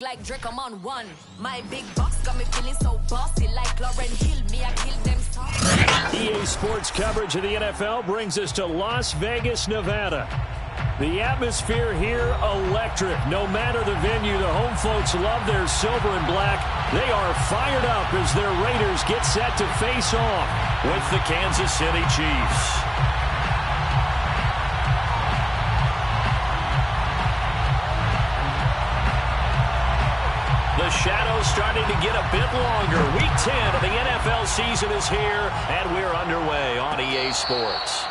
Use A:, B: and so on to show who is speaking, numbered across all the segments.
A: Like Drake, I'm on one. My big box got me feeling so bossy. Like Lauren Hill, me, I killed them soft.
B: EA Sports coverage of the NFL brings us to Las Vegas, Nevada. The atmosphere here, electric. No matter the venue, the home folks love their silver and black. They are fired up as their Raiders get set to face off with the Kansas City Chiefs. The shadow's starting to get a bit longer. Week 10 of the NFL season is here, and we're underway on EA Sports.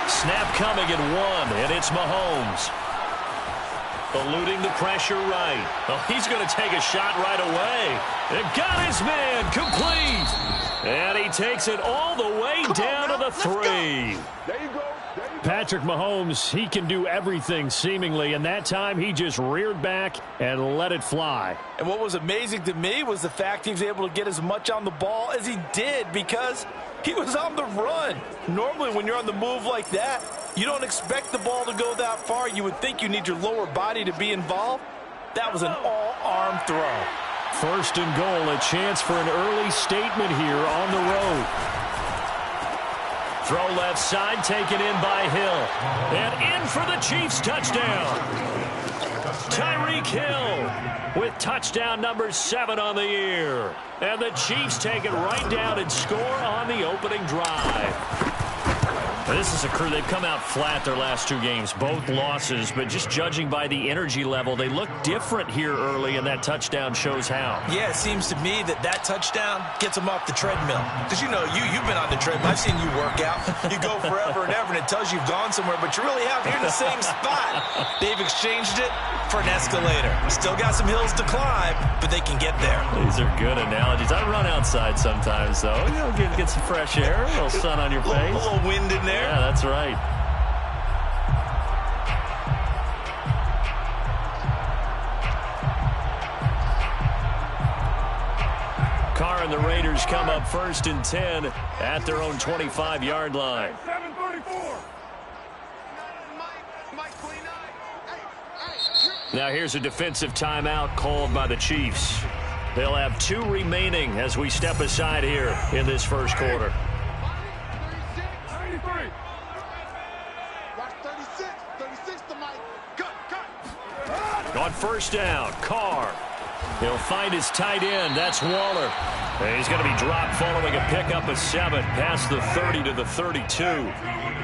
B: Snap coming at one, and it's Mahomes. Eluding the pressure right. Oh, he's going to take a shot right away. And got his man complete. And he takes it all the way down to the 3.
C: There you go.
B: Patrick Mahomes, he can do everything seemingly, and that time he just reared back and let it fly.
D: And what was amazing to me was the fact he was able to get as much on the ball as he did because he was on the run. Normally when you're on the move like that, you don't expect the ball to go that far. You would think you need your lower body to be involved. That was an all-arm throw.
B: First and goal, a chance for an early statement here on the road. Throw left side, taken in by Hill. And in for the Chiefs touchdown. Tyreek Hill with touchdown number 7 on the year. And the Chiefs take it right down and score on the opening drive. This is a crew, they've come out flat their last 2 games, both losses, but just judging by the energy level, they look different here early, and that touchdown shows how.
D: Yeah, it seems to me that touchdown gets them off the treadmill. Because, you know, you've been on the treadmill. I've seen you work out. You go forever and ever, and it tells you you've gone somewhere, but you really haven't. You're in the same spot. They've exchanged it for an escalator. Still got some hills to climb, but they can get there.
B: These are good analogies. I run outside sometimes, though. You know, get some fresh air, a little sun on your face.
D: A little wind in there.
B: Yeah, that's right. Carr and the Raiders come up 1st and 10 at their own 25-yard line.
C: 7:34.
B: Now here's a defensive timeout called by the Chiefs. They'll have 2 remaining as we step aside here in this first quarter. On first down, Carr. He'll find his tight end. That's Waller. And he's going to be dropped following a pickup of 7 past the 30 to the 32.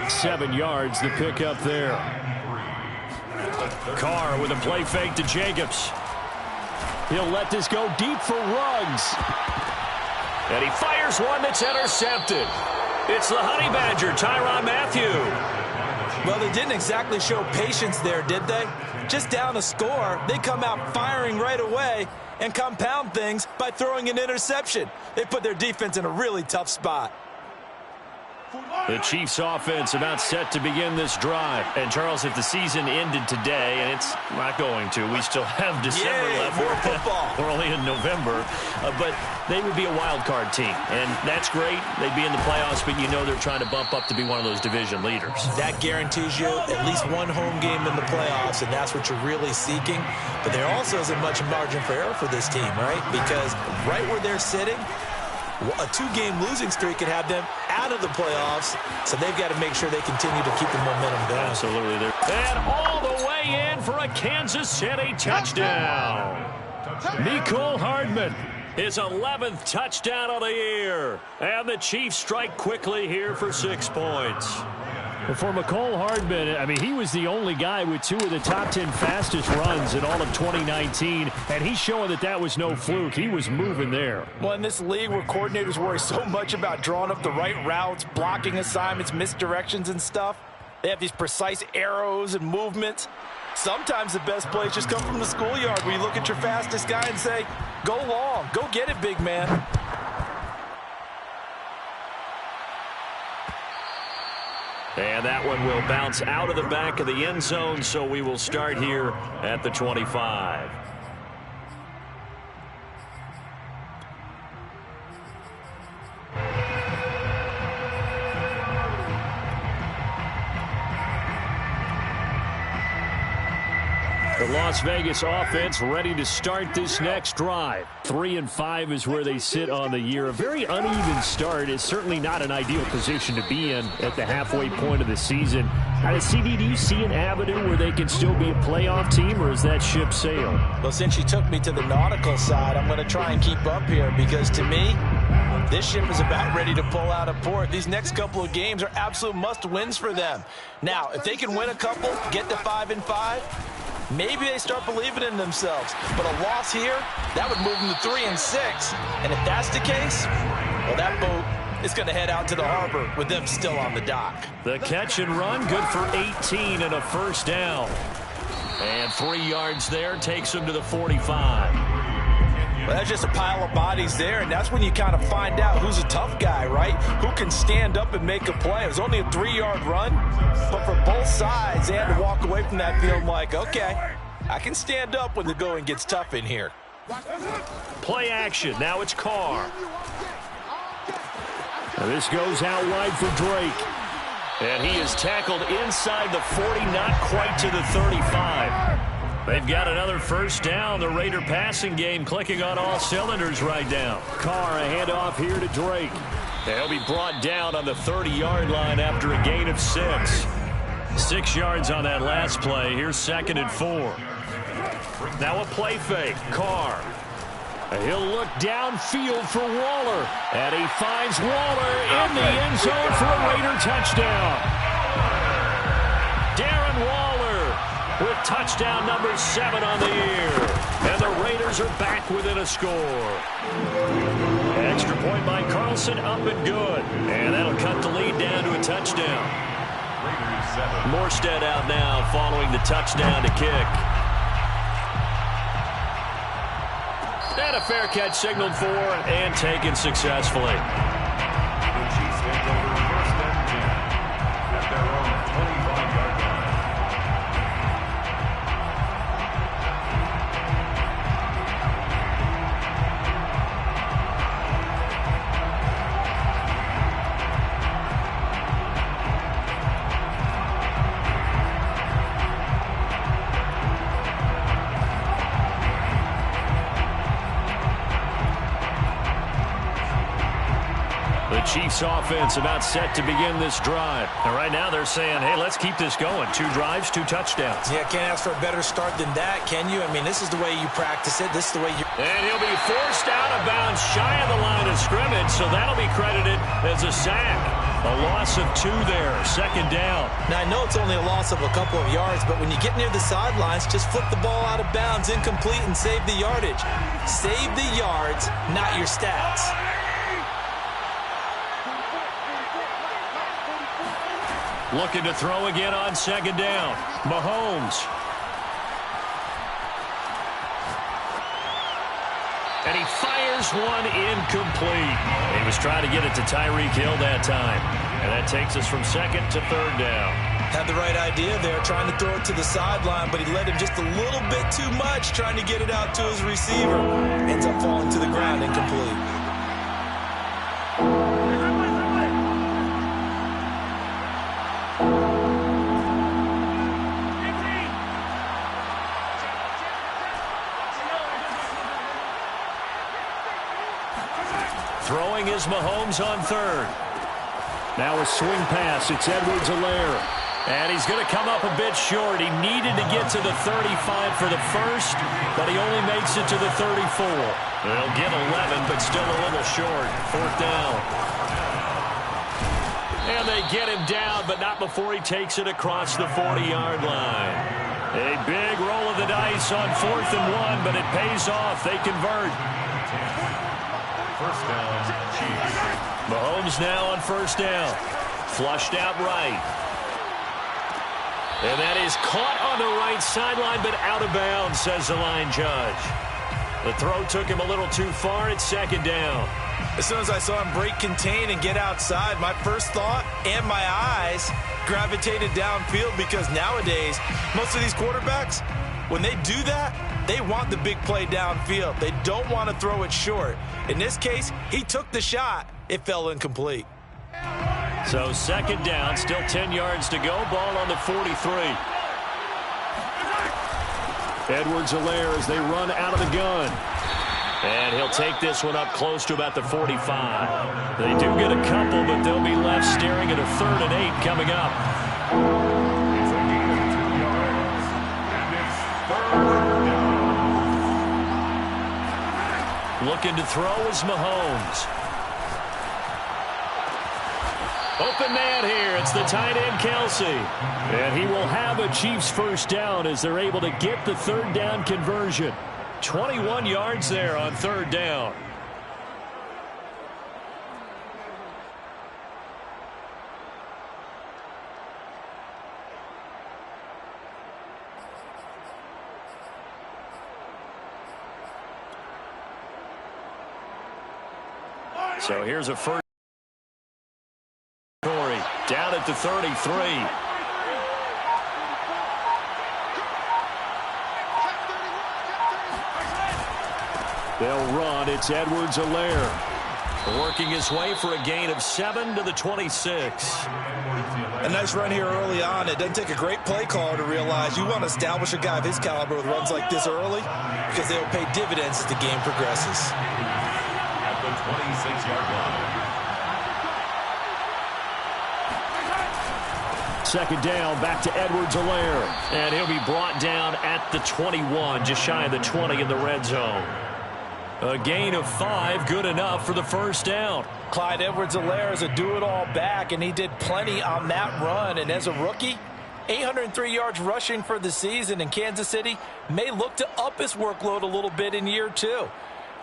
B: 7 yards, the pickup there. Carr with a play fake to Jacobs. He'll let this go deep for Ruggs. And he fires one that's intercepted. It's the Honey Badger, Tyrann Mathieu.
D: Well, they didn't exactly show patience there, did they? Just down a score, they come out firing right away and compound things by throwing an interception. They put their defense in a really tough spot.
B: The Chiefs offense about set to begin this drive. And, Charles, if the season ended today, and it's not going to, we still have December left.
D: More football.
B: We're only in November. But they would be a wild card team. And that's great. They'd be in the playoffs, but you know they're trying to bump up to be one of those division leaders.
D: That guarantees you at least one home game in the playoffs, and that's what you're really seeking. But there also isn't much margin for error for this team, right? Because right where they're sitting, a 2-game losing streak could have them out of the playoffs, so they've got to make sure they continue to keep the momentum going.
B: Absolutely. And all the way in for a Kansas City touchdown. Mecole Hardman, his 11th touchdown of the year. And the Chiefs strike quickly here for 6 points. For McCole Hardman, I mean, he was the only guy with 2 of the top 10 fastest runs in all of 2019, and he's showing that that was no fluke. He was moving there.
D: Well, in this league where coordinators worry so much about drawing up the right routes, blocking assignments, misdirections and stuff, they have these precise arrows and movements. Sometimes the best plays just come from the schoolyard where you look at your fastest guy and say, go long, go get it, big man.
B: And that one will bounce out of the back of the end zone, so we will start here at the 25. The Las Vegas offense ready to start this next drive. 3-5 is where they sit on the year. A very uneven start is certainly not an ideal position to be in at the halfway point of the season. CD, do you see an avenue where they can still be a playoff team, or is that ship sailed?
D: Well, since you took me to the nautical side, I'm going to try and keep up here because to me, this ship is about ready to pull out of port. These next couple of games are absolute must-wins for them. Now, if they can win a couple, get to 5-5, maybe they start believing in themselves. But a loss here, that would move them to 3-6. And if that's the case, well, that boat is going to head out to the harbor with them still on the dock.
B: The catch and run, good for 18 and a first down. And 3 yards there takes them to the 45.
D: Well, that's just a pile of bodies there, and that's when you kind of find out who's a tough guy, right? Who can stand up and make a play. It was only a 3-yard run, but for both sides, they had to walk away from that field like, okay, I can stand up when the going gets tough in here.
B: Play action. Now it's Carr. Now this goes out wide for Drake. And he is tackled inside the 40, not quite to the 35. They've got another first down. The Raider passing game clicking on all cylinders right now. Carr, a handoff here to Drake. They'll be brought down on the 30-yard line after a gain of 6. 6 yards on that last play. Here's 2nd and 4. Now a play fake. Carr. He'll look downfield for Waller. And he finds Waller in the end zone for a Raider touchdown. Darren Waller with touchdown number 7 on the year. And the Raiders are back within a score. Extra point by Carlson, up and good. And that'll cut the lead down to a touchdown. Morstead out now following the touchdown to kick. And a fair catch signaled for and taken successfully.
C: The Chiefs take over 1st and 10 at their own 25-yard line.
B: Chiefs offense about set to begin this drive. And right now they're saying, hey, let's keep this going. 2 drives, 2 touchdowns.
D: Yeah, can't ask for a better start than that, can you? I mean, this is the way you practice it. This is the way you...
B: And he'll be forced out of bounds shy of the line of scrimmage, so that'll be credited as a sack. A loss of 2 there, 2nd down.
D: Now, I know it's only a loss of a couple of yards, but when you get near the sidelines, just flip the ball out of bounds, incomplete, and save the yardage. Save the yards, not your stats.
B: Looking to throw again on 2nd down. Mahomes. And he fires one incomplete. He was trying to get it to Tyreek Hill that time. And that takes us from 2nd to 3rd down.
D: Had the right idea there, trying to throw it to the sideline, but he led him just a little bit too much, trying to get it out to his receiver. Ends up falling to the ground incomplete.
B: Throwing is Mahomes on 3rd. Now a swing pass. It's Edwards-Helaire. And he's going to come up a bit short. He needed to get to the 35 for the first, but he only makes it to the 34. They'll get 11, but still a little short. 4th down. And they get him down, but not before he takes it across the 40-yard line. A big roll of the dice on 4th and 1, but it pays off. They convert.
C: First down, Chiefs.
B: Mahomes now on first down. Flushed out right. And that is caught on the right sideline, but out of bounds, says the line judge. The throw took him a little too far. It's second down.
D: As soon as I saw him break contain and get outside, my first thought and my eyes gravitated downfield, because nowadays, most of these quarterbacks, when they do that, they want the big play downfield. They don't want to throw it short. In this case, he took the shot. It fell incomplete.
B: So second down, still 10 yards to go. Ball on the 43. Edwards-Helaire as they run out of the gun. And he'll take this one up close to about the 45. They do get a couple, but they'll be left staring at a 3rd and 8 coming up.
C: It's a gain of 2 yards. And it's 3rd down.
B: Looking to throw is Mahomes. Open man here. It's the tight end, Kelsey. And he will have a Chiefs first down as they're able to get the 3rd down conversion. 21 yards there on 3rd down. So here's a first. Corey down at the 33. They'll run. It's Edwards-Helaire working his way for a gain of 7 to the 26.
D: A nice run here early on. It doesn't take a great play caller to realize you want to establish a guy of his caliber with runs like this early, because they'll pay dividends as the game progresses.
C: At the 26-yard line.
B: Second down, back to Edwards-Helaire. And he'll be brought down at the 21, just shy of the 20 in the red zone. A gain of 5, good enough for the first down.
D: Clyde Edwards-Helaire is a do-it-all back, and he did plenty on that run. And as a rookie, 803 yards rushing for the season, and Kansas City may look to up his workload a little bit in year 2.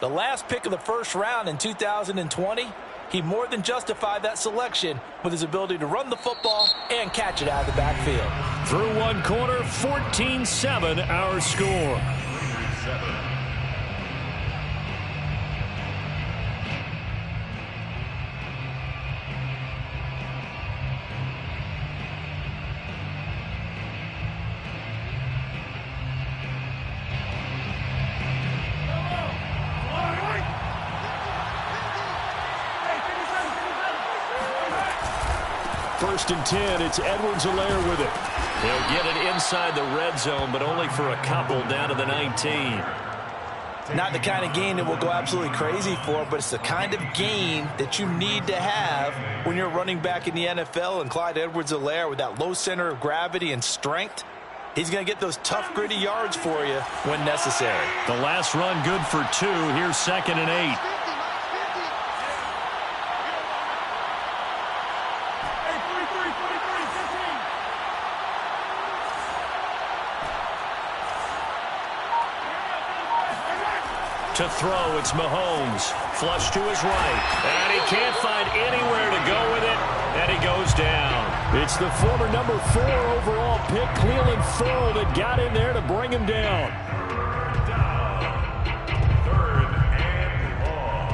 D: The last pick of the first round in 2020, he more than justified that selection with his ability to run the football and catch it out of the backfield.
B: Through one quarter, 14-7 our score.
C: 7.
B: First and 10, it's Edwards-Helaire with it. He'll get it inside the red zone, but only for a couple down to the 19.
D: Not the kind of gain that we'll go absolutely crazy for, but it's the kind of gain that you need to have when you're running back in the NFL. And Clyde Edwards-Helaire, with that low center of gravity and strength, he's going to get those tough, gritty yards for you when necessary.
B: The last run good for 2. Here's 2nd and 8. To throw, it's Mahomes. Flush to his right. And he can't find anywhere to go with it. And he goes down. It's the former number 4 overall pick, Cleveland Ferrell, that got in there to bring him down.
C: Third and long.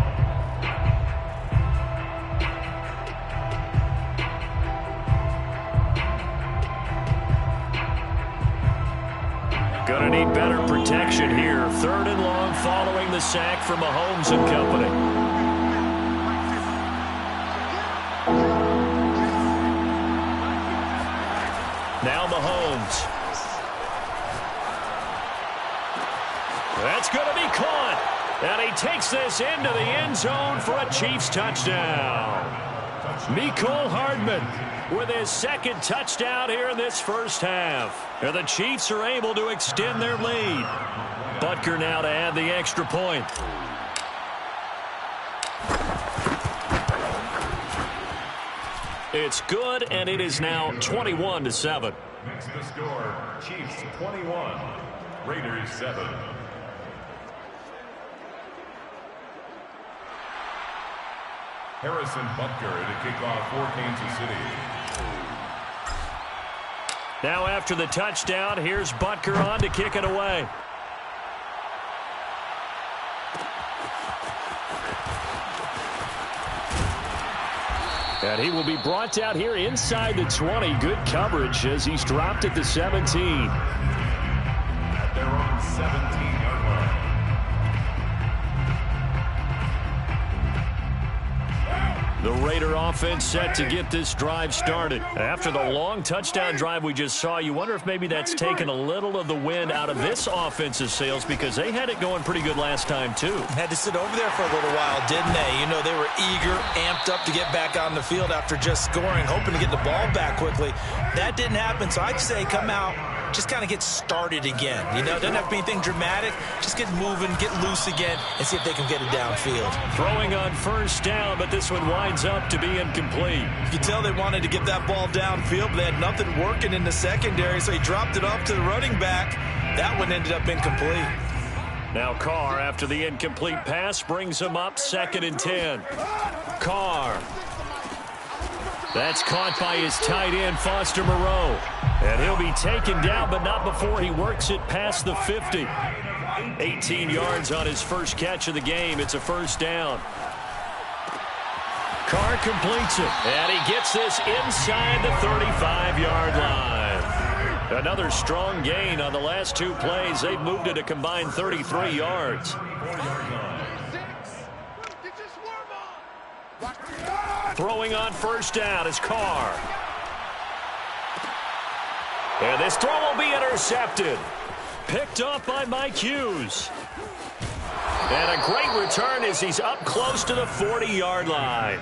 B: Gonna need better protection here. 3rd and long following the sack from Mahomes and company. Now Mahomes. That's going to be caught. And he takes this into the end zone for a Chiefs touchdown. Mecole Hardman with his 2nd touchdown here in this first half. And the Chiefs are able to extend their lead. Butker now to add the extra point. It's good, and it is now 21-7.
C: Next to score, Chiefs 21, Raiders 7. Harrison Butker to kick off for Kansas City.
B: Now after the touchdown, here's Butker on to kick it away. And he will be brought out here inside the 20. Good coverage as he's dropped at the 17.
C: At their own 17-yard line.
B: The Raider offense set to get this drive started. After the long touchdown drive we just saw, you wonder if maybe that's taken a little of the wind out of this offense's sails because they had it going pretty good last time, too.
D: Had to sit over there for a little while, didn't they? You know, they were eager, amped up to get back on the field after just scoring, hoping to get the ball back quickly. That didn't happen, so I'd say come out, just kind of get started again. You know, doesn't have to be anything dramatic. Just get moving, get loose again, and see if they can get it downfield.
B: Throwing on first down, but this one winds up to be incomplete.
D: You could tell they wanted to get that ball downfield, but they had nothing working in the secondary, so he dropped it off to the running back. That one ended up incomplete.
B: Now Carr, after the incomplete pass, brings him up 2nd and 10. Carr. That's caught by his tight end, Foster Moreau. And he'll be taken down, but not before he works it past the 50. 18 yards on his first catch of the game. It's a first down. Carr completes it, and he gets this inside the 35-yard line. Another strong gain on the last two plays. They've moved it a combined 33 yards. Throwing on first down is Carr. And this throw will be intercepted. Picked off by Mike Hughes. And a great return as he's up close to the 40-yard line.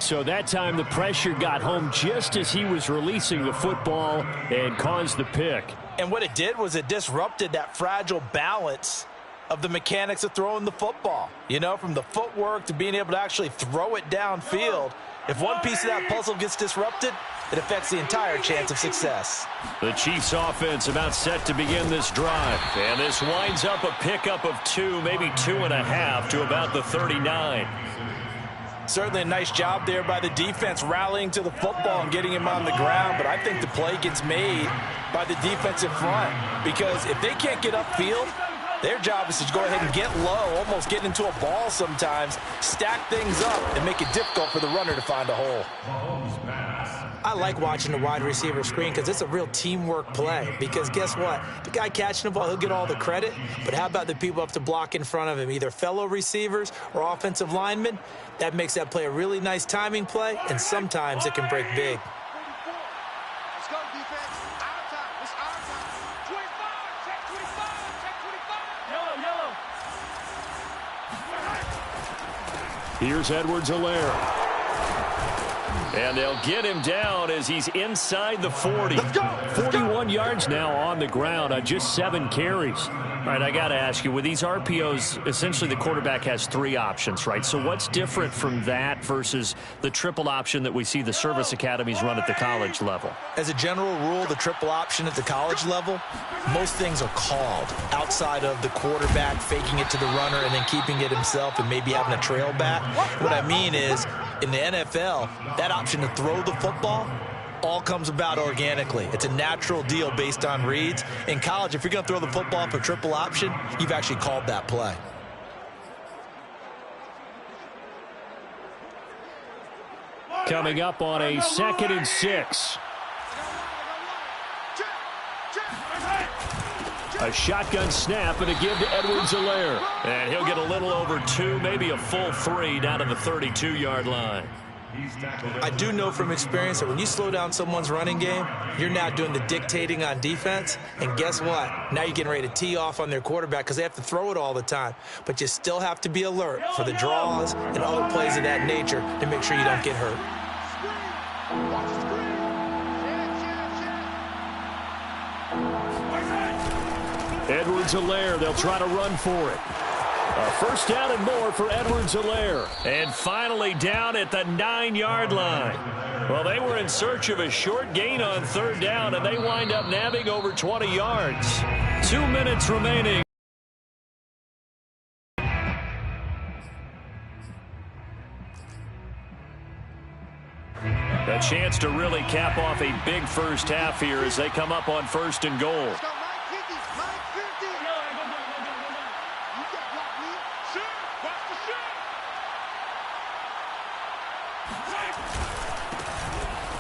B: So that time the pressure got home just as he was releasing the football and caused the pick.
D: And what it did was it disrupted that fragile balance of the mechanics of throwing the football. You know, from the footwork to being able to actually throw it downfield. If one piece of that puzzle gets disrupted, it affects the entire chance of success.
B: The Chiefs offense about set to begin this drive. And this winds up a pickup of 2, maybe 2.5 to about the 39.
D: Certainly a nice job there by the defense rallying to the football and getting him on the ground. But I think the play gets made by the defensive front. Because if they can't get upfield, their job is to go ahead and get low, almost get into a ball sometimes, stack things up, and make it difficult for the runner to find a hole. I like watching the wide receiver screen because it's a real teamwork play. Because guess what? The guy catching the ball, he'll get all the credit. But how about the people up to block in front of him, either fellow receivers or offensive linemen? That makes that play a really nice timing play, and sometimes it can break big.
E: Let's go, defense. Our time. It's our time. 25. Check 25. Check 25. Yellow.
B: Here's Edwards-Helaire. And they'll get him down as he's inside the 40.
E: Let's go.
B: 41 yards now on the ground on just 7 carries. All right, I got to ask you, with these RPOs, essentially the quarterback has 3 options, right? So what's different from that versus the triple option that we see the service academies run at the college level?
D: As a general rule, the triple option at the college level, most things are called outside of the quarterback faking it to the runner and then keeping it himself and maybe having a trail back. What I mean is, in the NFL, that option to throw the football all comes about organically. It's a natural deal based on reads. In college, if you're going to throw the football for triple option, you've actually called that play.
B: Coming up on a 2nd and 6. A shotgun snap and a give to Edwards-Helaire. And he'll get a little over 2, maybe a full 3 down to the 32-yard line.
D: I do know from experience that when you slow down someone's running game, you're now doing the dictating on defense. And guess what? Now you're getting ready to tee off on their quarterback because they have to throw it all the time. But you still have to be alert for the draws and other plays of that nature to make sure you don't get hurt.
B: Edwards-Helaire, they'll try to run for it. A first down and more for Edwards-Helaire. And finally down at the 9-yard line. Well, they were in search of a short gain on third down, and they wind up nabbing over 20 yards. 2 minutes remaining. A chance to really cap off a big first half here as they come up on first and goal.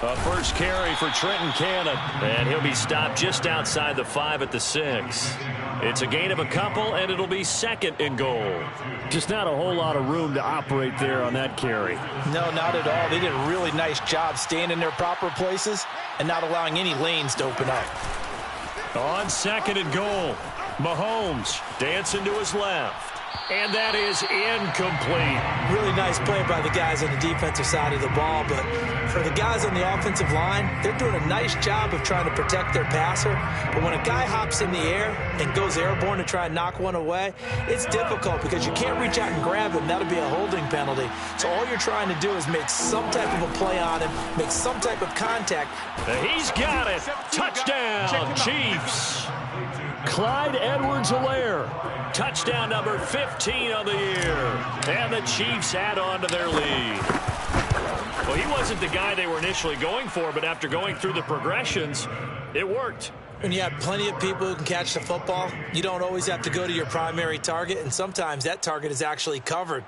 B: A first carry for Trenton Cannon, and he'll be stopped just outside the 5 at the 6. It's a gain of a couple, and it'll be second and goal.
F: Just not a whole lot of room to operate there on that carry.
D: No, not at all. They did a really nice job staying in their proper places and not allowing any lanes to open up.
B: On second and goal, Mahomes dancing to his left. And that is incomplete.
D: Really nice play by the guys on the defensive side of the ball, but for the guys on the offensive line, they're doing a nice job of trying to protect their passer. But when a guy hops in the air and goes airborne to try and knock one away, it's difficult because you can't reach out and grab him. That'll be a holding penalty. So all you're trying to do is make some type of a play on him, make some type of contact.
B: He's got it. Touchdown, Chiefs.
F: Clyde Edwards-Helaire.
B: Touchdown number 15 on the year. And the Chiefs add on to their lead. Well, he wasn't the guy they were initially going for, but after going through the progressions, it worked.
D: When you have plenty of people who can catch the football, you don't always have to go to your primary target, and sometimes that target is actually covered.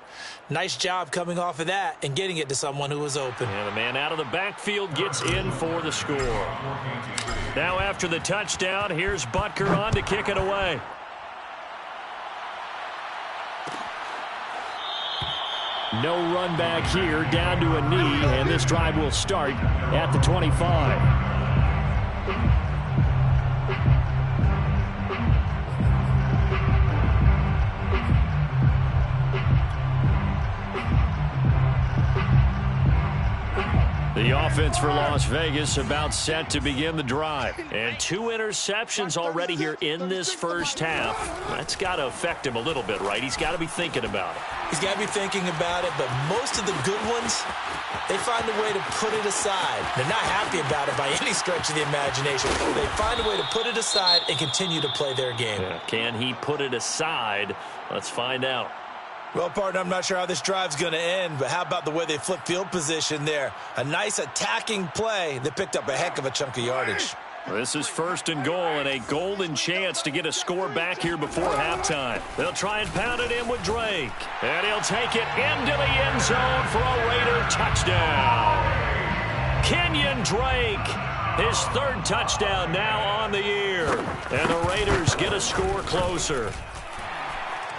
D: Nice job coming off of that and getting it to someone who was open.
B: And the man out of the backfield gets in for the score. Now after the touchdown, here's Butker on to kick it away.
F: No run back here, down to a knee, and this drive will start at the 25.
B: The offense for Las Vegas about set to begin the drive. And 2 interceptions already here in this first half. That's got to affect him a little bit, right? He's got to be thinking about it.
D: He's got to be thinking about it, but most of the good ones, they find a way to put it aside. They're not happy about it by any stretch of the imagination. They find a way to put it aside and continue to play their game.
B: Yeah. Can he put it aside? Let's find out.
D: Well, partner, I'm not sure how this drive's going to end, but how about the way they flip field position there? A nice attacking play that picked up a heck of a chunk of yardage.
B: This is first and goal and a golden chance to get a score back here before halftime. They'll try and pound it in with Drake. And he'll take it into the end zone for a Raider touchdown. Kenyon Drake, his 3rd touchdown now on the year. And the Raiders get a score closer.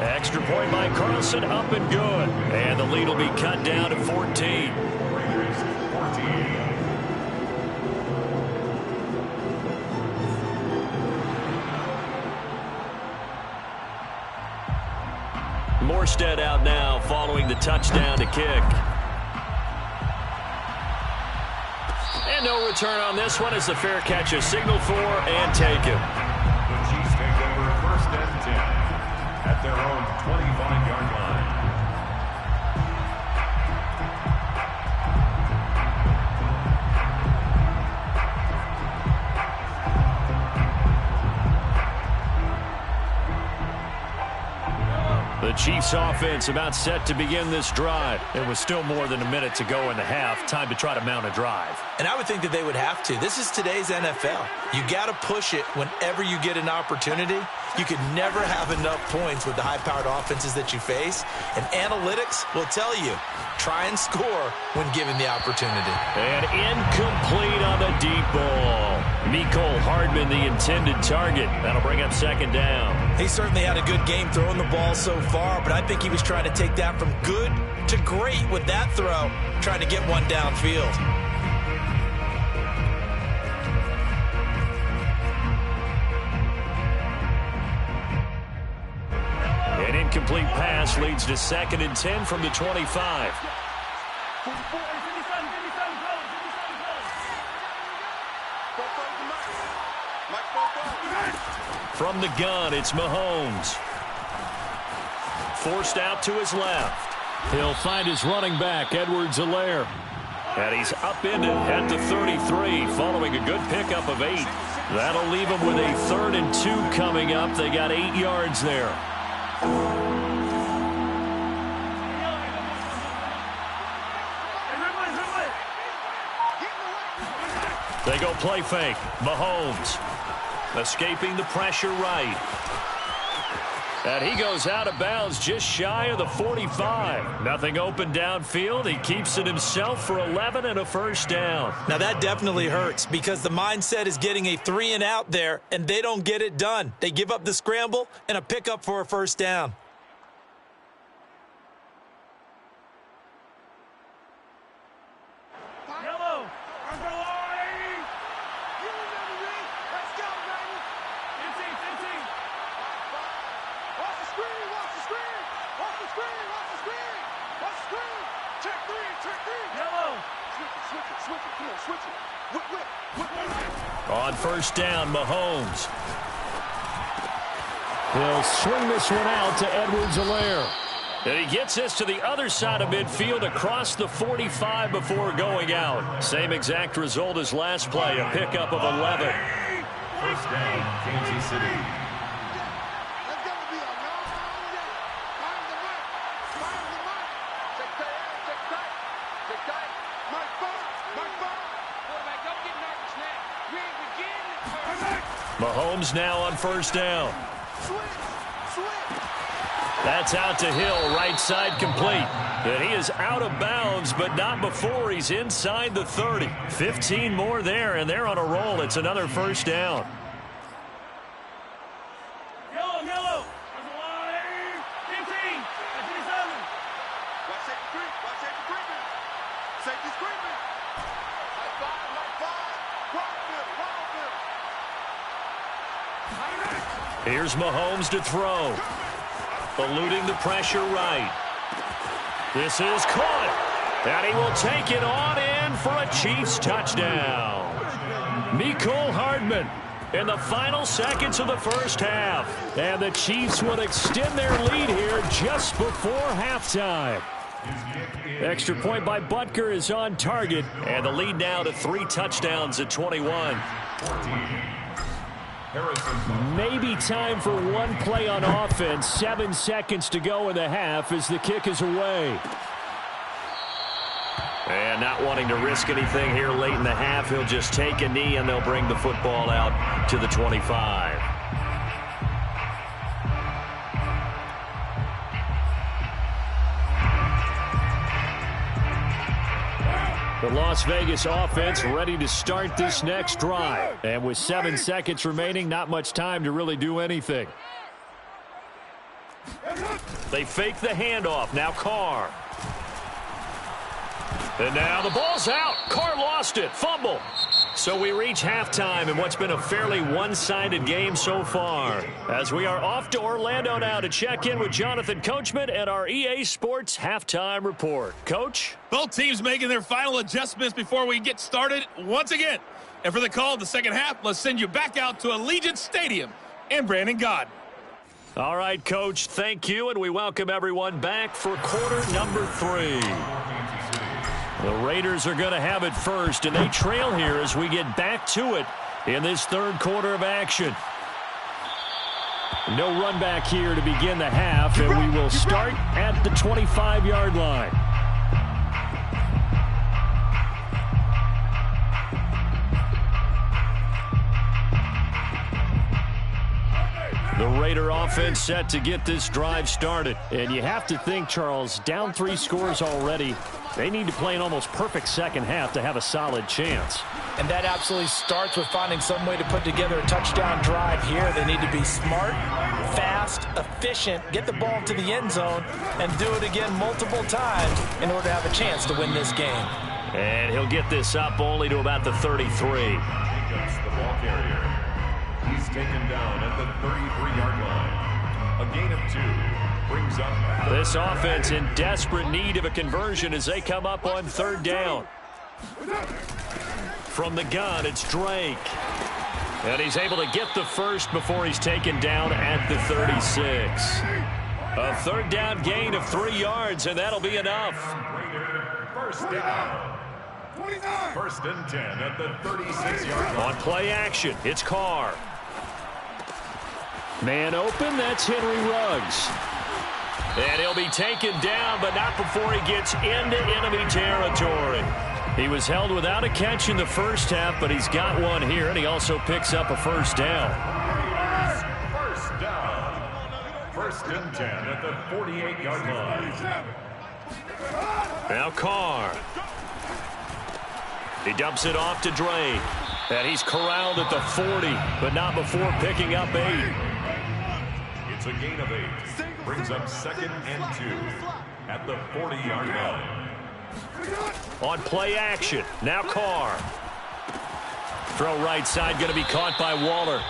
B: Extra point by Carlson, up and good. And the lead will be cut down to 14. Morstead out now following the touchdown to kick. And no return on this one as the fair catch is signaled for and taken.
C: The Chiefs take over first and 10 at their own 25-yard line.
B: The Chiefs offense about set to begin this drive. It was still more than a minute to go in the half. Time to try to mount a drive.
D: And I would think that they would have to. This is today's NFL. You got to push it whenever you get an opportunity. You could never have enough points with the high-powered offenses that you face. And analytics will tell you, try and score when given the opportunity.
B: And incomplete on the deep ball. Mecole Hardman, the intended target. That'll bring up second down.
D: He certainly had a good game throwing the ball so far, but I think he was trying to take that from good to great with that throw, trying to get one downfield.
B: An incomplete pass leads to second and 10 from the 25. From the gun, it's Mahomes. forced out to his left.
F: He'll find his running back, Edwards-Helaire.
B: And he's upended at the 33 following a good pickup of 8. That'll leave him with a 3rd and 2 coming up. They got 8 yards there. They go play fake. Mahomes escaping the pressure right. And he goes out of bounds just shy of the 45. Nothing open downfield. He keeps it himself for 11 and a first down.
D: Now that definitely hurts because the mindset is getting a 3 and out there, and they don't get it done. They give up the scramble and a pickup for a first down.
B: On first down, Mahomes.
F: He'll swing this one out to Edwards-Helaire.
B: And he gets this to the other side of midfield across the 45 before going out. Same exact result as last play, a pickup of 11.
C: First down, Kansas City.
B: Mahomes now on first down. That's out to Hill, right side complete. And he is out of bounds, but not before he's inside the 30. 15 more there, and they're on a roll. It's another first down.
E: Yellow. There's 15. That's 27. Watch safety creeping. Safety's creeping. Like five. Wild field.
B: Here's Mahomes to throw. Eluding the pressure right. This is caught. And he will take it on in for a Chiefs touchdown. Mecole Hardman in the final seconds of the first half. And the Chiefs will extend their lead here just before halftime. Extra point by Butker is on target. And the lead now to 3 touchdowns at 21.
F: Maybe time for one play on offense. 7 seconds to go in the half as the kick is away.
B: And not wanting to risk anything here late in the half, he'll just take a knee and they'll bring the football out to the 25.
F: The Las Vegas offense ready to start this next drive. And with 7 seconds remaining, not much time to really do anything.
B: They fake the handoff. Now Carr. And now the ball's out. Carr lost it. Fumble. So we reach halftime in what's been a fairly one-sided game so far. As we are off to Orlando now to check in with Jonathan Coachman and our EA Sports Halftime Report. Coach?
G: Both teams making their final adjustments before we get started once again. And for the call of the second half, let's send you back out to Allegiant Stadium in Brandon God.
B: All right, Coach, thank you, and we welcome everyone back for quarter number 3. The Raiders are going to have it first, and they trail here as we get back to it in this third quarter of action.
F: No run back here to begin the half, and we will start at the 25-yard line.
B: The Raider offense set to get this drive started.
F: And you have to think, Charles, down 3 scores already. They need to play an almost perfect second half to have a solid chance.
D: And that absolutely starts with finding some way to put together a touchdown drive here. They need to be smart, fast, efficient, get the ball to the end zone, and do it again multiple times in order to have a chance to win this game.
B: And he'll get this up only to about the 33.
C: Jacobs, the ball carrier. He's taken down at the 33-yard line. A gain of 2 brings up.
B: This offense in desperate need of a conversion as they come up on third down. From the gun, it's Drake. And he's able to get the first before he's taken down at the 36. A Third down gain of 3 yards, and that'll be enough.
C: First down. 1st and 10 at the 36-yard line.
B: On play action, it's Carr. Man open, that's Henry Ruggs. And he'll be taken down, but not before he gets into enemy territory. He was held without a catch in the first half, but he's got one here, and he also picks up a first down.
C: First down. 1st and 10 at the 48-yard line.
B: Now Carr. He dumps it off to Dre. And he's corralled at the 40, but not before picking up 8.
C: It's a gain of 8. Brings up 2nd and 2 at the 40-yard line.
B: On play action, now Carr. Throw right side, going to be caught by Waller.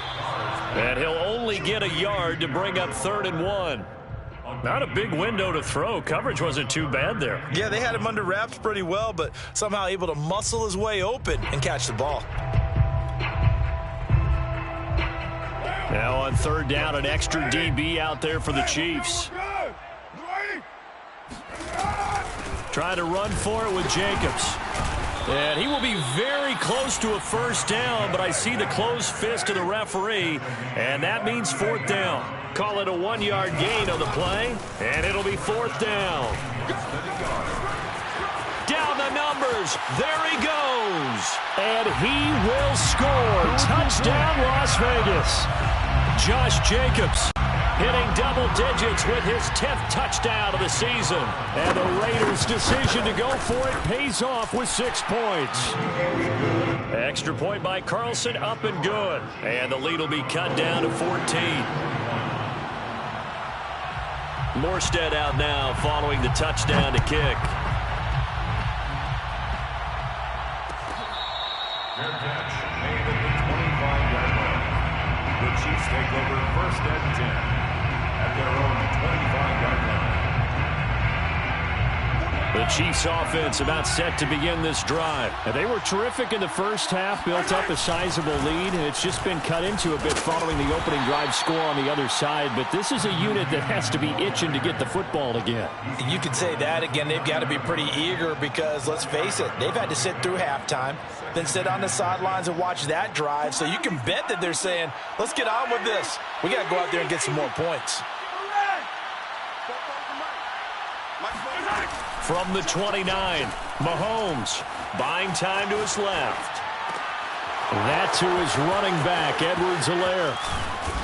B: And he'll only get a yard to bring up 3rd and 1. Not a big window to throw. Coverage wasn't too bad there.
D: Yeah, they had him under wraps pretty well, but somehow able to muscle his way open and catch the ball.
B: Now on 3rd down, an extra DB out there for the Chiefs. Trying to run for it with Jacobs. And he will be very close to a first down, but I see the closed fist of the referee, and that means 4th down. Call it a 1-yard gain on the play, and it'll be 4th down. Down the numbers. There he goes. And he will score. Touchdown, Las Vegas. Josh Jacobs hitting double digits with his 10th touchdown of the season. And the Raiders' decision to go for it pays off with 6 points. Extra point by Carlson, up and good. And the lead will be cut down to 14. Morstead out now following the touchdown to kick.
C: Fair catch made at the 25-yard line. The Chiefs take over 1st and 10 at their own 25-yard line.
B: The Chiefs offense about set to begin this drive. And they were terrific in the first half, built up a sizable lead, and it's just been cut into a bit following the opening drive score on the other side. But this is a unit that has to be itching to get the football again.
D: You could say that again. They've got to be pretty eager because, let's face it, they've had to sit through halftime, then sit on the sidelines and watch that drive. So you can bet that they're saying, let's get on with this. We got to go out there and get some more points.
B: From the 29, Mahomes buying time to his left. That's who is running back, Edwards-Helaire.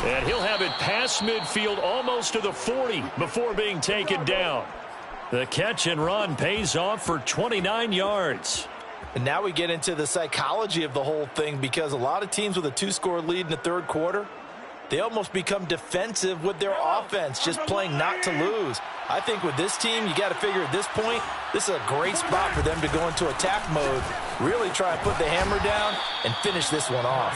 B: And he'll have it past midfield almost to the 40 before being taken down. The catch and run pays off for 29 yards.
D: And now we get into the psychology of the whole thing, because a lot of teams with a 2-score lead in the 3rd quarter, they almost become defensive with their offense, just playing not to lose. I think with this team, you got to figure at this point, this is a great spot for them to go into attack mode, really try and put the hammer down and finish this one off.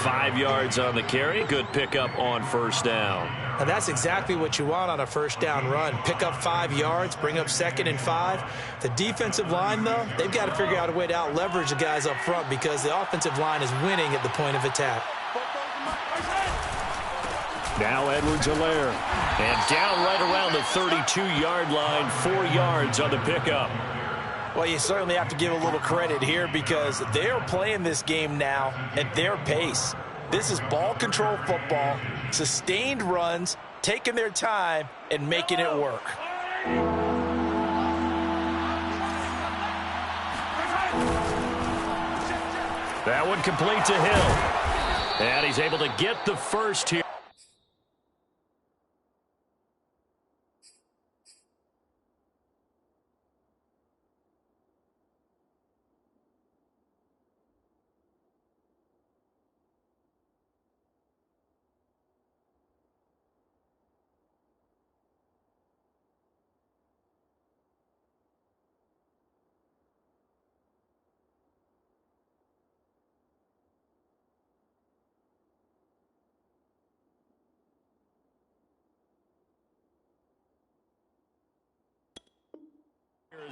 B: 5 yards on the carry. Good pickup on 1st down.
D: And that's exactly what you want on a 1st down run. Pick up 5 yards, bring up 2nd and 5. The defensive line, though, they've got to figure out a way to out-leverage the guys up front because the offensive line is winning at the point of attack.
B: Now Edwards-Helaire. And down right around the 32-yard line, 4 yards on the pickup.
D: Well, you certainly have to give a little credit here because they're playing this game now at their pace. This is ball control football, sustained runs, taking their time, and making it work.
B: That one complete to Hill. And he's able to get the first here.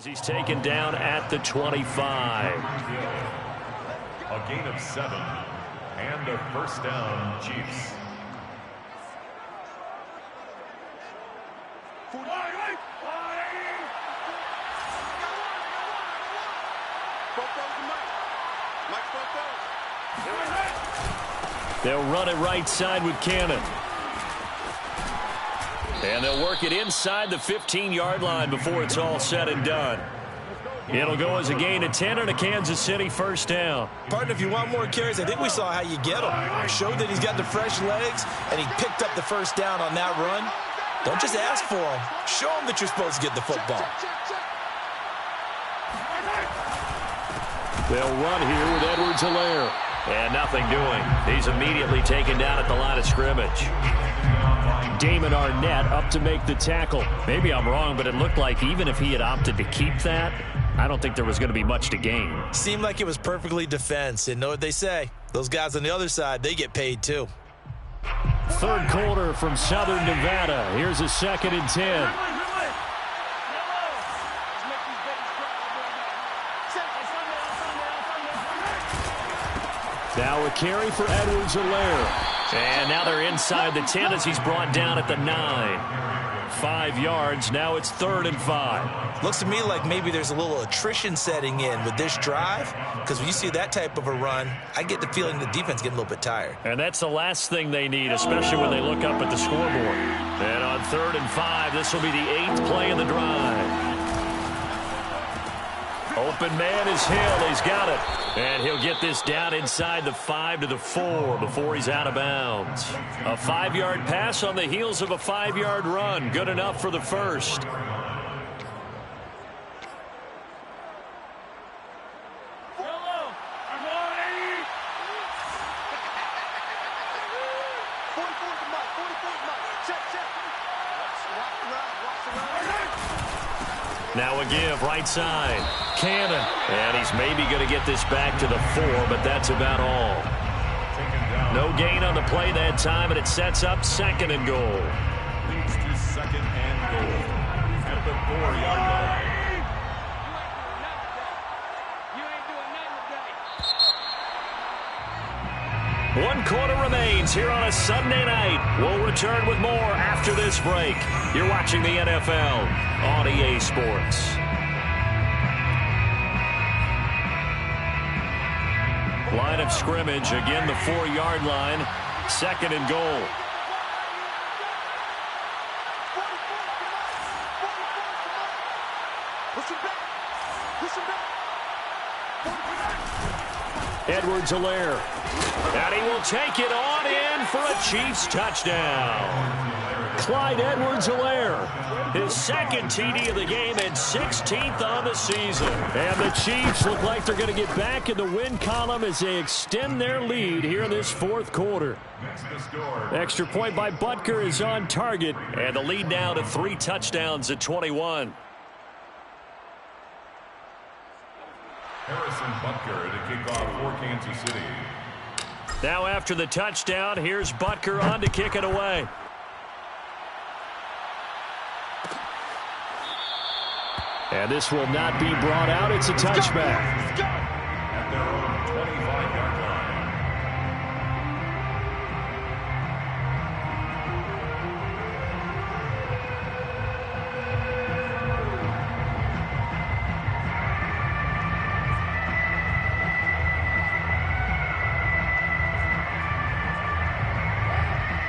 B: He's taken down at the 25.
C: A gain of 7 and a 1st down, Chiefs.
B: They'll run it right side with Cannon. And they'll work it inside the 15-yard line before it's all said and done. It'll go as a gain of 10 and a Kansas City first down.
D: Partner, if you want more carries, I think we saw how you get them. Showed that he's got the fresh legs, and he picked up the first down on that run. Don't just ask for him. Show him that you're supposed to get the football.
B: They'll run here with Edwards-Helaire. And nothing doing. He's immediately taken down at the line of scrimmage. Damon Arnett up to make the tackle. Maybe I'm wrong, but it looked like even if he had opted to keep that, I don't think there was going to be much to gain.
D: Seemed like it was perfectly defense. And know what they say? Those guys on the other side, they get paid too.
B: Third quarter from Southern Nevada. Here's a 2nd and 10. Now a carry for Edwards-Helaire. And now they're inside the 10 as he's brought down at the 9. 5 yards. Now it's 3rd and 5.
D: Looks to me like maybe there's a little attrition setting in with this drive, because when you see that type of a run, I get the feeling the defense getting a little bit tired.
B: And that's the last thing they need, especially when they look up at the scoreboard. And on 3rd and 5, this will be the 8th play of the drive. Open man is Hill. He's got it. And he'll get this down inside the 5 to the 4 before he's out of bounds. A 5-yard pass on the heels of a 5-yard run. Good enough for the first. Now a give, right side. Cannon. And he's maybe going to get this back to the 4, but that's about all. No gain on the play that time, and it sets up 2nd and goal.
C: Leads to 2nd and goal. He's at the 4-yard line.
B: One quarter remains here on a Sunday night. We'll return with more after this break. You're watching the NFL on EA Sports. Line of scrimmage, again the 4-yard line. 2nd and goal. Edwards-Helaire. And he will take it on in for a Chiefs touchdown. Clyde Edwards-Helaire, his 2nd TD of the game and 16th on the season. And the Chiefs look like they're going to get back in the win column as they extend their lead here in this 4th quarter. Extra point by Butker is on target, and the lead now to 3 touchdowns at 21.
C: Harrison Butker to kick off for Kansas City.
B: Now after the touchdown, here's Butker on to kick it away. And this will not be brought out. It's a touchback.
C: At their own 25-yard line.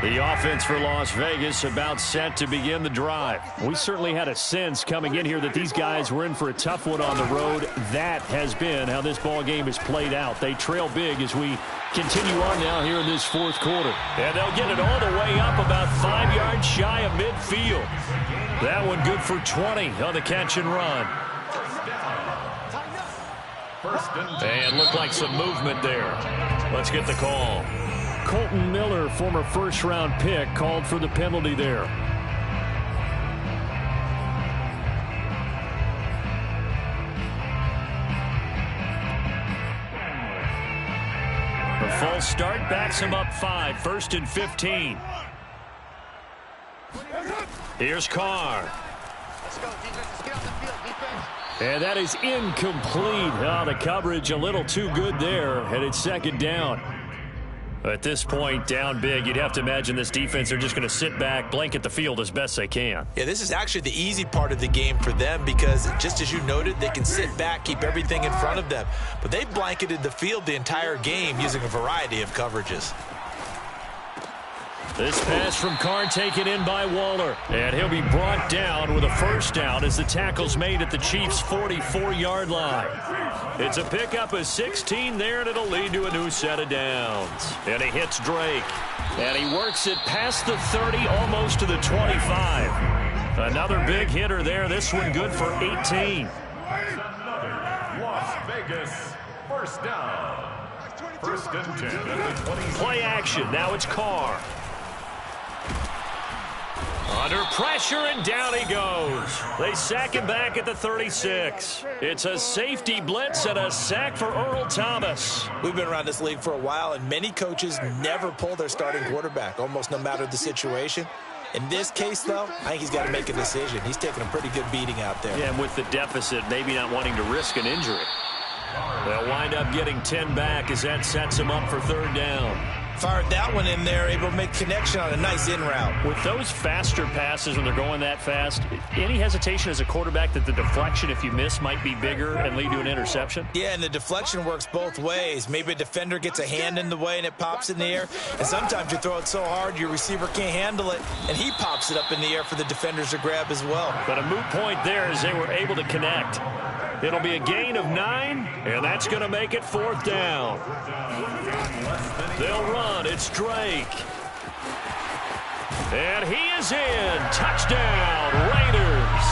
B: The offense for Las Vegas about set to begin the drive. We certainly had a sense coming in here that these guys were in for a tough one on the road. That has been how this ball game has played out. They trail big as we continue on now here in this 4th quarter. And they'll get it all the way up about 5 yards shy of midfield. That one good for 20 on the catch and run. And looked like some movement there. Let's get the call. Colton Miller, former first-round pick, called for the penalty there. A false start backs him up 5, 1st and 15. Here's Carr.
E: Let's go, defense. Let's get off the field, defense.
B: And that is incomplete. Oh, the coverage a little too good there, and it's 2nd down.
F: At this point, down big, you'd have to imagine this defense are just going to sit back, blanket the field as best they can.
D: Yeah, this is actually the easy part of the game for them because, just as you noted, they can sit back, keep everything in front of them. But they blanketed the field the entire game using a variety of coverages.
F: This pass from Carr taken in by Waller. And he'll be brought down with a first down as the tackle's made at the Chiefs' 44-yard line. It's a pickup of 16 there, and it'll lead to a new set of downs. And he hits Drake. And he works it past the 30, almost to the 25. Another big hitter there. This one good for 18.
C: Las Vegas, first down. First and 10 at the 20.
F: Play action. Now it's Carr. Under pressure, and down he goes. They sack him back at the 36. It's a safety blitz and a sack for Earl Thomas.
D: We've been around this league for a while, and many coaches never pull their starting quarterback, almost no matter the situation. In this case, though, I think he's got to make a decision. He's taking a pretty good beating out there.
F: Yeah, and with the deficit, maybe not wanting to risk an injury. They'll wind up getting 10 back as that sets him up for third down.
D: Fired that one in there, able to make connection on a nice in route.
F: With those faster passes when they're going that fast, any hesitation as a quarterback that the deflection, if you miss, might be bigger and lead to an interception?
D: Yeah, and the deflection works both ways. Maybe a defender gets a hand in the way and it pops in the air. And sometimes you throw it so hard your receiver can't handle it, and he pops it up in the air for the defenders to grab as well.
F: But a moot point there as they were able to connect. It'll be a gain of 9, and that's going to make it fourth down. They'll run. It's Drake. And he is in. Touchdown, Raiders.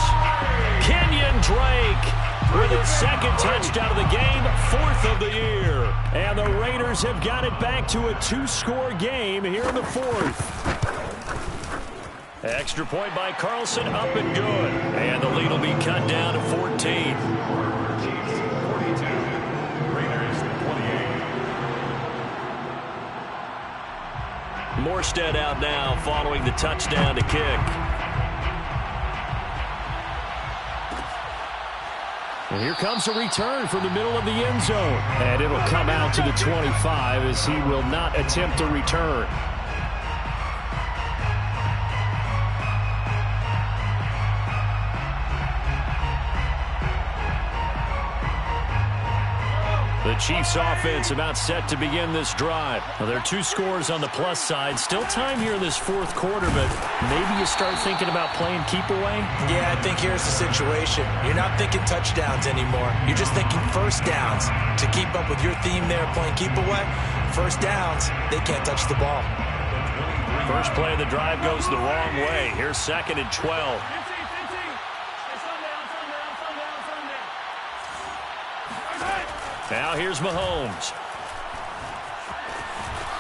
F: Kenyon Drake with his second touchdown of the game, 4th of the year. And the Raiders have got it back to a 2-score game here in the 4th. Extra point by Carlson, up and good. And the lead will be cut down to 14.
C: Chiefs 42, Raiders 28.
F: Morstead out now following the touchdown to kick. And here comes a return from the middle of the end zone. And it'll come out to the 25 as he will not attempt a return. The Chiefs offense about set to begin this drive. Well, there are 2 scores on the plus side. Still time here in this 4th quarter, but maybe you start thinking about playing keep away?
D: Yeah, I think here's the situation. You're not thinking touchdowns anymore. You're just thinking first downs. To keep up with your theme there, playing keep away, first downs, they can't touch the ball.
F: First play of the drive goes the wrong way. Here's 2nd and 12. Now here's Mahomes.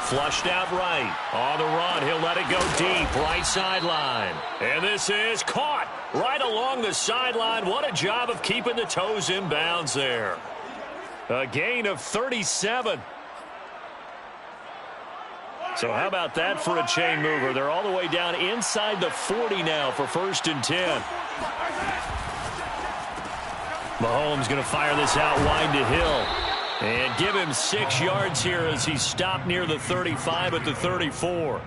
F: Flushed out right. On the run, he'll let it go deep. Right sideline. And this is caught right along the sideline. What a job of keeping the toes in bounds there. A gain of 37. So how about that for a chain mover? They're all the way down inside the 40 now for 1st and 10. Mahomes going to fire this out wide to Hill. And give him 6 yards here as he's stopped near the 35 at the 34.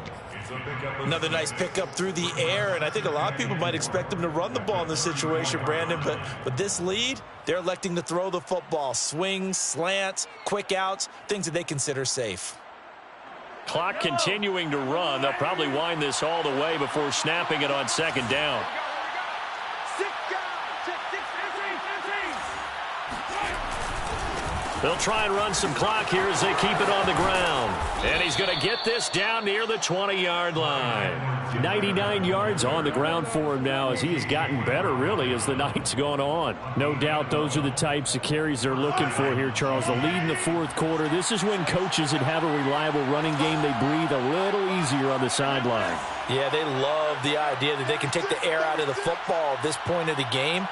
D: Another nice pickup through the air, and I think a lot of people might expect them to run the ball in this situation, Brandon. But this lead, they're electing to throw the football. Swings, slants, quick outs, things that they consider safe.
F: Clock continuing to run. They'll probably wind this all the way before snapping it on 2nd down. They'll try and run some clock here as they keep it on the ground. And he's going to get this down near the 20-yard line. 99 yards on the ground for him now as he has gotten better, really, as the night's gone on. No doubt those are the types of carries they're looking for here, Charles. The lead in the 4th quarter. This is when coaches that have a reliable running game, they breathe a little easier on the sideline.
D: Yeah, they love the idea that they can take the air out of the football at this point of the game.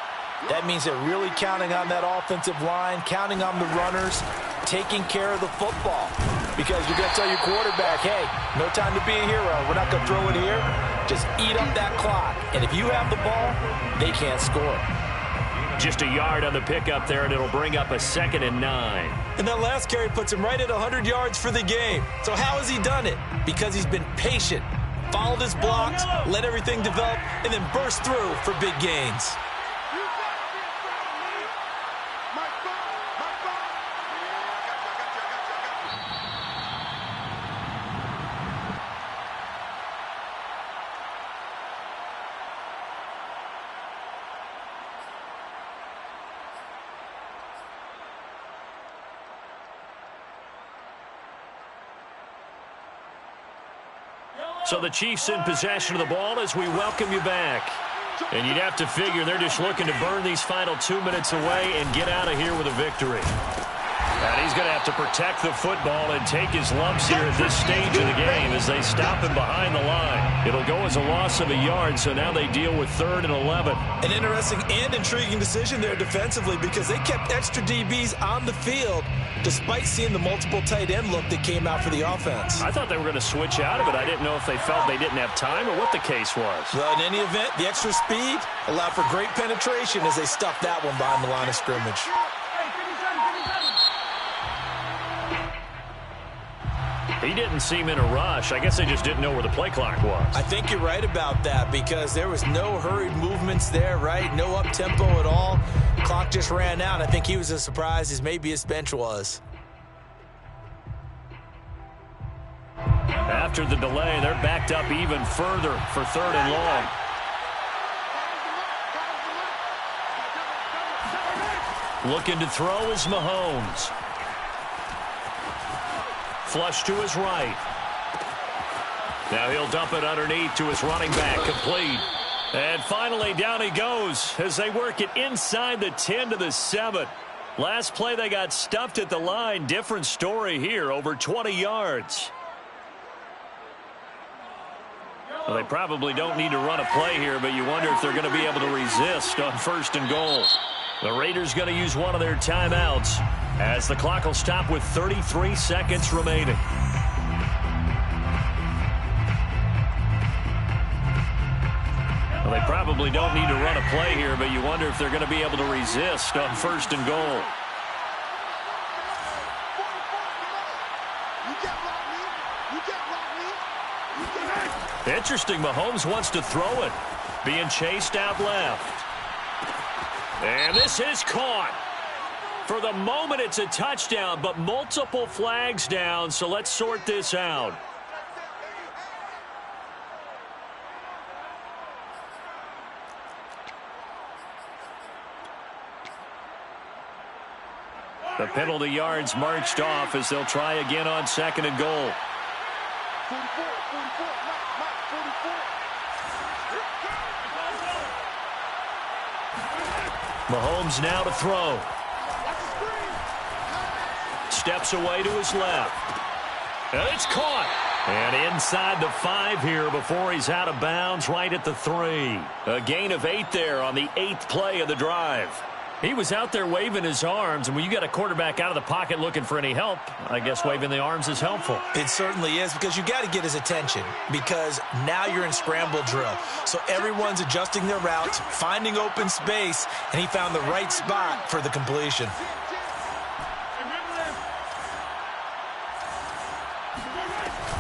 D: That means they're really counting on that offensive line, counting on the runners, taking care of the football. Because you're going to tell your quarterback, hey, no time to be a hero. We're not going to throw it here. Just eat up that clock. And if you have the ball, they can't score.
B: Just a yard on the pickup there, and it'll bring up a 2nd and 9.
D: And that last carry puts him right at 100 yards for the game. So how has he done it? Because he's been patient, followed his blocks, let everything develop, and then burst through for big gains.
B: So the Chiefs in possession of the ball as we welcome you back. And you'd have to figure they're just looking to burn these final 2 minutes away and get out of here with a victory. And he's going to have to protect the football and take his lumps here at this stage of the game as they stop him behind the line. It'll go as a loss of a yard, so now they deal with 3rd and 11.
D: An interesting and intriguing decision there defensively because they kept extra DBs on the field despite seeing the multiple tight end look that came out for the offense.
B: I thought they were going to switch out of it. I didn't know if they felt they didn't have time or what the case was.
D: Well, in any event, the extra speed allowed for great penetration as they stuffed that one behind the line of scrimmage.
B: He didn't seem in a rush. I guess they just didn't know where the play clock was.
D: I think you're right about that because there was no hurried movements there, right? No up-tempo at all. Clock just ran out. I think he was as surprised as maybe his bench was.
B: After the delay, they're backed up even further for 3rd and long. Looking to throw is Mahomes. Flush to his right. Now he'll dump it underneath to his running back. Complete. And finally down he goes as they work it inside the 10 to the 7. Last play they got stuffed at the line. Different story here. Over 20 yards. Well, they probably don't need to run a play here, but you wonder if they're going to be able to resist on 1st and goal. The Raiders going to use one of their timeouts as the clock will stop with 33 seconds remaining. Well, they probably don't need to run a play here, but you wonder if they're going to be able to resist on 1st and goal. Interesting, Mahomes wants to throw it. Being chased out left. And this is caught. For the moment, it's a touchdown, but multiple flags down, so let's sort this out. The penalty yards marched off as they'll try again on 2nd and goal.
E: 44, 44, Mike, 44.
B: Mahomes now to throw. Steps away to his left. And it's caught. And inside the 5 here before he's out of bounds right at the 3. A gain of 8 there on the 8th play of the drive. He was out there waving his arms, and when you got a quarterback out of the pocket looking for any help, I guess waving the arms is helpful.
D: It certainly is because you got to get his attention because now you're in scramble drill. So everyone's adjusting their routes, finding open space, and he found the right spot for the completion.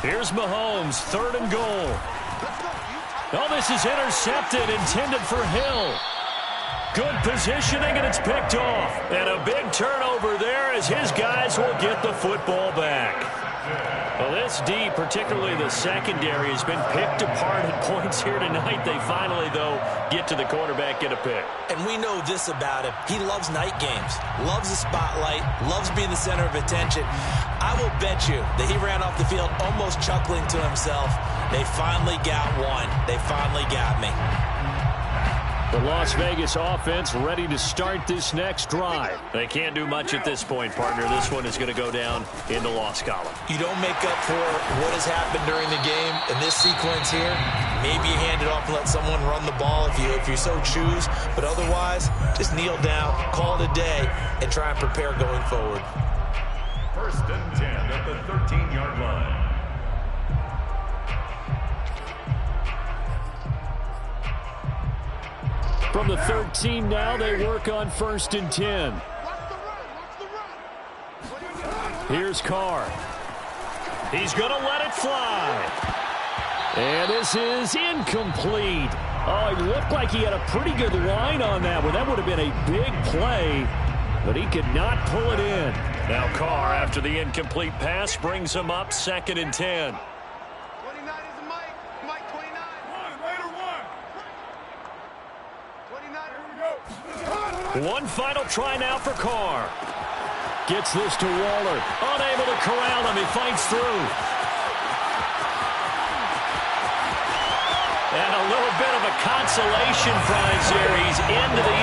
B: Here's Mahomes, 3rd and goal. Oh, this is intercepted, intended for Hill. Good positioning, and it's picked off. And a big turnover there as his guys will get the football back. Well, this D, particularly the secondary, has been picked apart at points here tonight. They finally, though, get to the quarterback, get a pick.
D: And we know this about him. He loves night games, loves the spotlight, loves being the center of attention. I will bet you that he ran off the field almost chuckling to himself. They finally got one. They finally got me.
B: The Las Vegas offense ready to start this next drive. They can't do much at this point, partner. This one is going to go down in the loss column.
D: You don't make up for what has happened during the game in this sequence here. Maybe you hand it off and let someone run the ball if you so choose. But otherwise, just kneel down, call it a day, and try and prepare going forward.
C: 1st and 10 at the 13-yard line.
B: From the 13 now, they work on 1st and 10. Here's Carr. He's going to let it fly. And this is incomplete. Oh, it looked like he had a pretty good line on that one. That would have been a big play, but he could not pull it in. Now Carr, after the incomplete pass, brings him up 2nd and 10.
E: 29 is a Mike. Mike 29. Later one. 29. Here we go.
B: One final try now for Carr. Gets this to Waller. Unable to corral him. He fights through. And a little bit of a consolation prize here. He's into the